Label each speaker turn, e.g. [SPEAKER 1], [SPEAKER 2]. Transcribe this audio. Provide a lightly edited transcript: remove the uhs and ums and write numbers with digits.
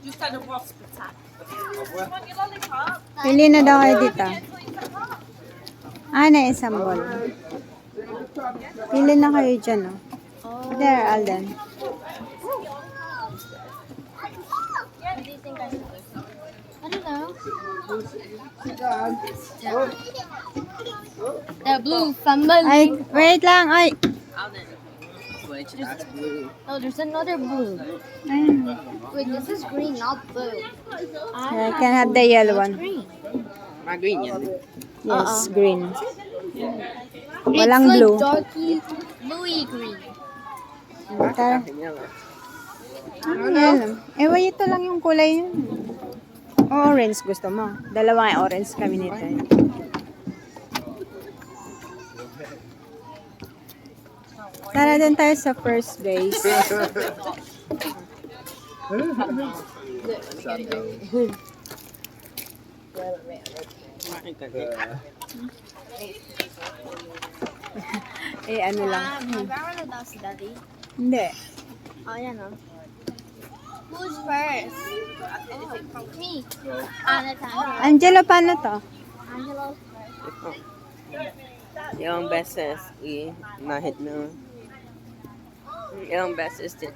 [SPEAKER 1] Just had a wasp attack. Want your lollipop?
[SPEAKER 2] Pili na daw kayo dito. Na isang ball. Pili na kayo dyan, oh. There, Alden.
[SPEAKER 3] What do you think I should do? I don't know. The blue family.
[SPEAKER 2] Ay, wait lang, ay.
[SPEAKER 3] Oh, there's another blue.
[SPEAKER 2] Ayun.
[SPEAKER 3] Wait, this is green, not blue.
[SPEAKER 2] I can have the yellow one.
[SPEAKER 3] Green.
[SPEAKER 4] Green yan.
[SPEAKER 2] Yes, green.
[SPEAKER 3] It's
[SPEAKER 2] Walang
[SPEAKER 3] like
[SPEAKER 2] blue.
[SPEAKER 3] darky bluey green.
[SPEAKER 2] Tara. Ayan. Wait, ito lang yung kulay yun. Orange gusto mo. Dalawang orange kami nito. Tara din tayo sa first base. Ano lang.
[SPEAKER 3] Magkakaroon na daw si Daddy.
[SPEAKER 2] Hindi.
[SPEAKER 3] Oh, yan oh. Who's first? Me. Nathaniel.
[SPEAKER 2] Angelo, paano to?
[SPEAKER 3] Angelo's first.
[SPEAKER 4] Ilang beses nahit na. Ilang beses din.